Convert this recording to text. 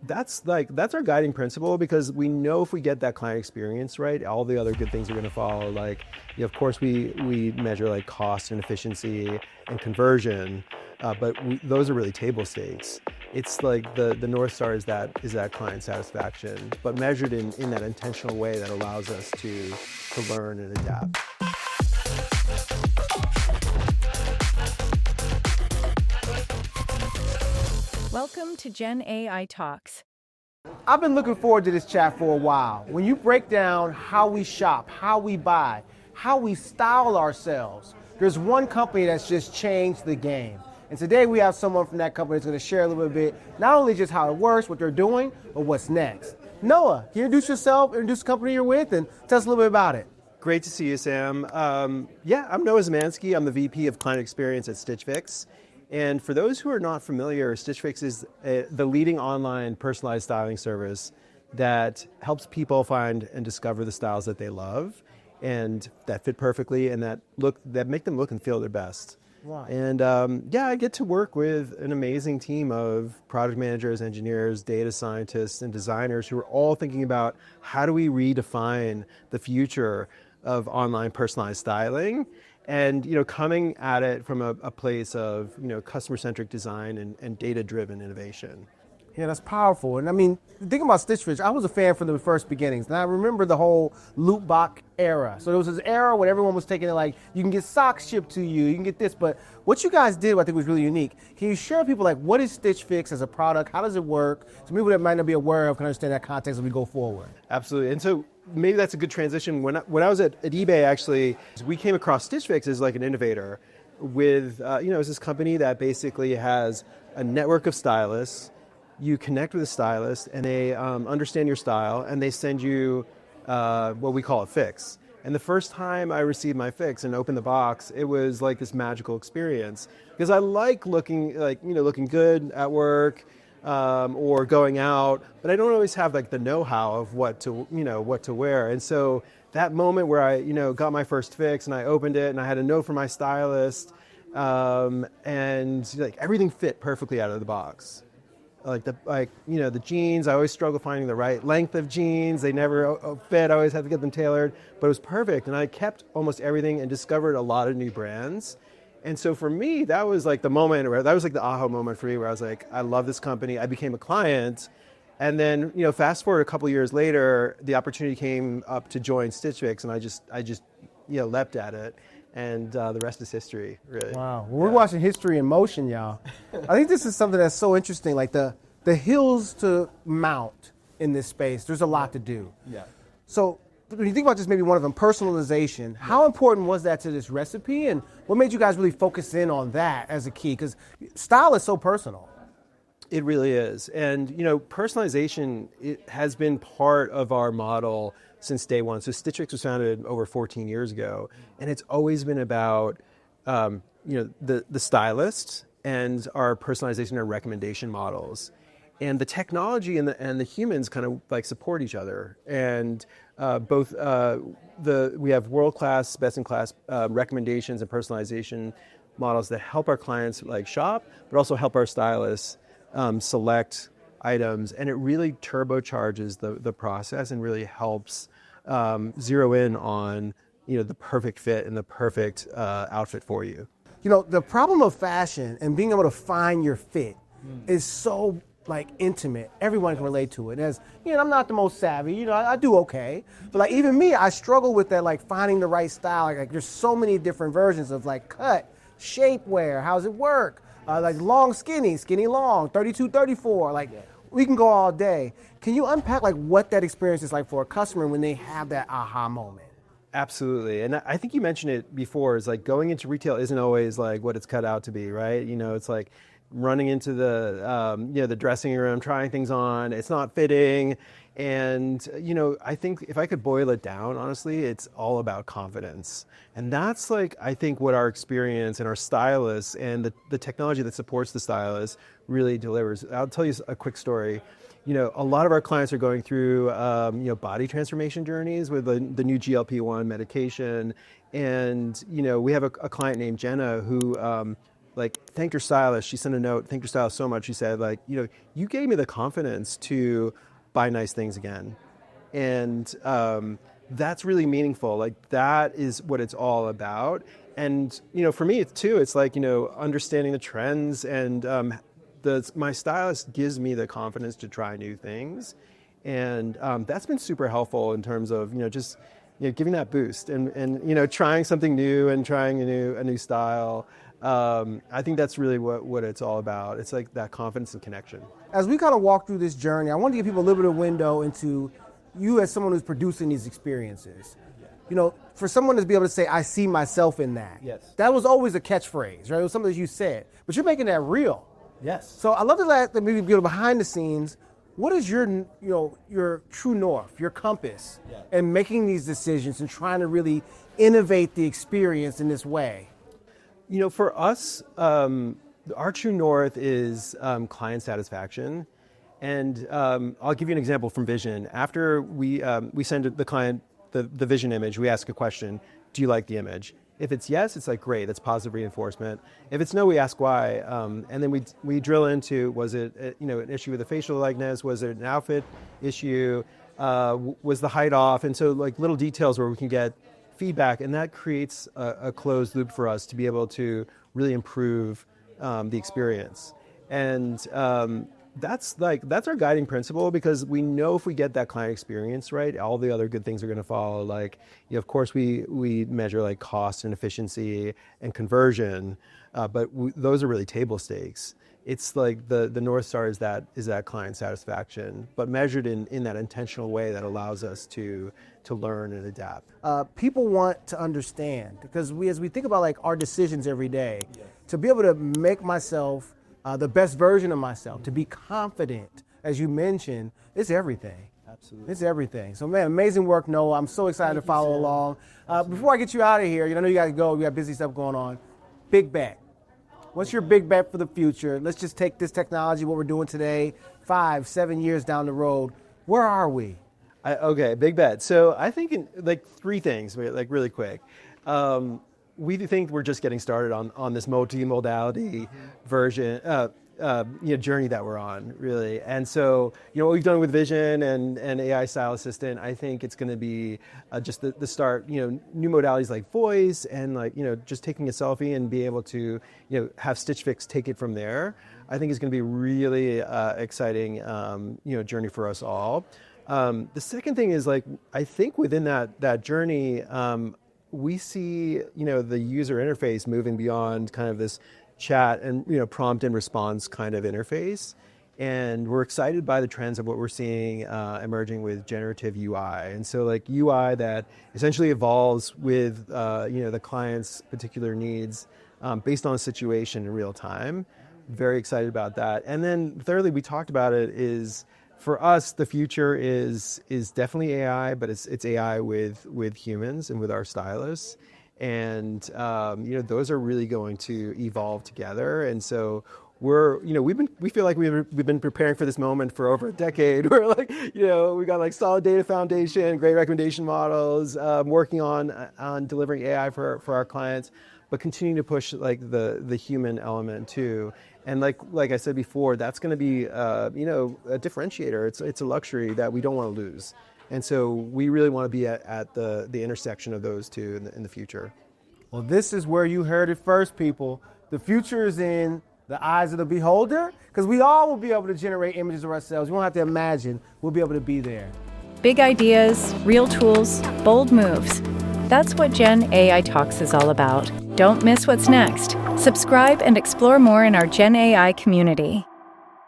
That's our guiding principle, because we know if we get that client experience right, all the other good things are going to follow. Like, of course, we measure like cost and efficiency and conversion, but those are really table stakes. It's like the North Star is that client satisfaction, but measured in that intentional way that allows us to learn and adapt. Welcome to GenAI Talks. I've been looking forward to this chat for a while. When you break down how we shop, how we buy, how we style ourselves, there's one company that's just changed the game. And today we have someone from that company that's going to share a little bit, not only just how it works, what they're doing, but what's next. Noah, can you introduce yourself, introduce the company you're with, and tell us a little bit about it? Great to see you, Sam. I'm Noah Zamansky. I'm the VP of Client Experience at StitchFix. And for those who are not familiar, StitchFix is the leading online personalized styling service that helps people find and discover the styles that they love and that fit perfectly and that make them look and feel their best. Wow. And I get to work with an amazing team of product managers, engineers, data scientists, and designers who are all thinking about how do we redefine the future of online personalized styling. And coming at it from a place of customer-centric design and data-driven innovation. Yeah, that's powerful. And I mean, thinking about Stitch Fix, I was a fan from the first beginnings. And I remember the whole loot box era. So there was this era when everyone was taking it like, you can get socks shipped to you, you can get this. But what you guys did, I think was really unique. Can you share with people like, what is Stitch Fix as a product? How does it work? So people that might not be aware of can understand that context as we go forward. Absolutely. And so maybe that's a good transition. When I was at eBay, actually, we came across StitchFix as like an innovator with, it's this company that basically has a network of stylists. You connect with a stylist and they understand your style and they send you what we call a fix. And the first time I received my fix and opened the box, it was like this magical experience because I like looking good at work or going out, but I don't always have like the know-how of what to wear. And so that moment where I got my first fix and I opened it and I had a note from my stylist and like everything fit perfectly out of the box. The jeans, I always struggle finding the right length of jeans. They never fit. I always had to get them tailored, but it was perfect. And I kept almost everything and discovered a lot of new brands. And so for me, that was like the moment that was like the aha moment for me where I was like, I love this company. I became a client. And then, fast forward a couple years later, the opportunity came up to join Stitch Fix and I just leapt at it. And the rest is history, really. Wow. Well, we're watching history in motion, y'all. I think this is something that's so interesting, like the hills to mount in this space. There's a lot to do. Yeah. So when you think about just maybe one of them, personalization, how important was that to this recipe? And what made you guys really focus in on that as a key? Because style is so personal. It really is. And, personalization, it has been part of our model since day one. So Stitch Fix was founded over 14 years ago, and it's always been about, the stylist and our personalization and recommendation models. And the technology and the humans kind of like support each other. And we have world-class, best-in-class recommendations and personalization models that help our clients like shop, but also help our stylists select items, and it really turbocharges the process and really helps zero in on the perfect fit and the perfect outfit for you. The problem of fashion and being able to find your fit is so like intimate. Everyone can relate to it. As I'm not the most savvy. I do okay, but like even me, I struggle with that, like finding the right style. Like there's so many different versions of like cut, shapewear, how's it work? Like long, skinny long, 32, 34. Like we can go all day. Can you unpack like what that experience is like for a customer when they have that aha moment? Absolutely. And I think you mentioned it before, is like going into retail isn't always like what it's cut out to be, right? It's like running into the dressing room, trying things on, it's not fitting. And, I think if I could boil it down, honestly, it's all about confidence. And that's like, I think what our experience and our stylists and the technology that supports the stylists really delivers. I'll tell you a quick story. A lot of our clients are going through, body transformation journeys with the new GLP-1 medication. And, we have a client named Jenna who like thanked her stylist. She sent a note, thanked her stylist so much. She said, like, you gave me the confidence to buy nice things again. And that's really meaningful. Like, that is what it's all about. And, for me, it's like, understanding the trends, and my stylist gives me the confidence to try new things. And that's been super helpful in terms of, just giving that boost and trying something new and trying a new style. I think that's really what it's all about. It's like that confidence and connection. As we kind of walk through this journey, I want to give people a little bit of window into you as someone who's producing these experiences. For someone to be able to say, I see myself in that. Yes. That was always a catchphrase, right? It was something that you said, but you're making that real. Yes. So I love to let maybe people behind the scenes. What is your true north, your compass, in making these decisions and trying to really innovate the experience in this way? For us, our true north is client satisfaction. And I'll give you an example from Vision. After we send the client the Vision image, we ask a question: do you like the image? If it's yes, it's like, great, that's positive reinforcement. If it's no, we ask why, and then we drill into, was it an issue with the facial likeness? Was it an outfit issue? Was the height off? And so, like, little details where we can get feedback, and that creates a closed loop for us to be able to really improve the experience. And that's our guiding principle, because we know if we get that client experience right, all the other good things are going to follow. Like, of course, we measure like cost and efficiency and conversion, but those are really table stakes. It's like the North Star is that client satisfaction, but measured in that intentional way that allows us to learn and adapt. People want to understand, because as we think about like our decisions every day, to be able to make myself the best version of myself, to be confident, as you mentioned, it's everything. Absolutely. It's everything. So, man, amazing work, Noah. I'm so excited to follow along. Before I get you out of here, I know you got to go. We got busy stuff going on. Big bet. What's your big bet for the future? Let's just take this technology, what we're doing today, 5-7 years down the road. Where are we? Okay, big bet. So I think in like three things, like really quick. We think we're just getting started on this multimodality version, journey that we're on, really. And so, what we've done with Vision and AI Style Assistant, I think it's going to be just the start. New modalities like voice and just taking a selfie and be able to have StitchFix take it from there. I think is going to be really exciting journey for us all. The second thing is, I think within that journey, we see, the user interface moving beyond kind of this chat and, prompt and response kind of interface. And we're excited by the trends of what we're seeing emerging with generative UI. And so UI that essentially evolves with, the client's particular needs based on a situation in real time. Very excited about that. And then thirdly, we talked about it, is for us, the future is definitely AI, but it's AI with humans and with our stylists, and those are really going to evolve together. And so we feel like we've been preparing for this moment for over a decade. We're we got solid data foundation, great recommendation models, working on delivering AI for our clients, but continuing to push the human element too. And like I said before, that's going to be a differentiator. It's a luxury that we don't want to lose. And so we really want to be at the intersection of those two in the future. Well, this is where you heard it first, people. The future is in the eyes of the beholder, because we all will be able to generate images of ourselves. We won't have to imagine. We'll be able to be there. Big ideas, real tools, bold moves. That's what GenAI Talks is all about. Don't miss what's next. Subscribe and explore more in our GenAI community.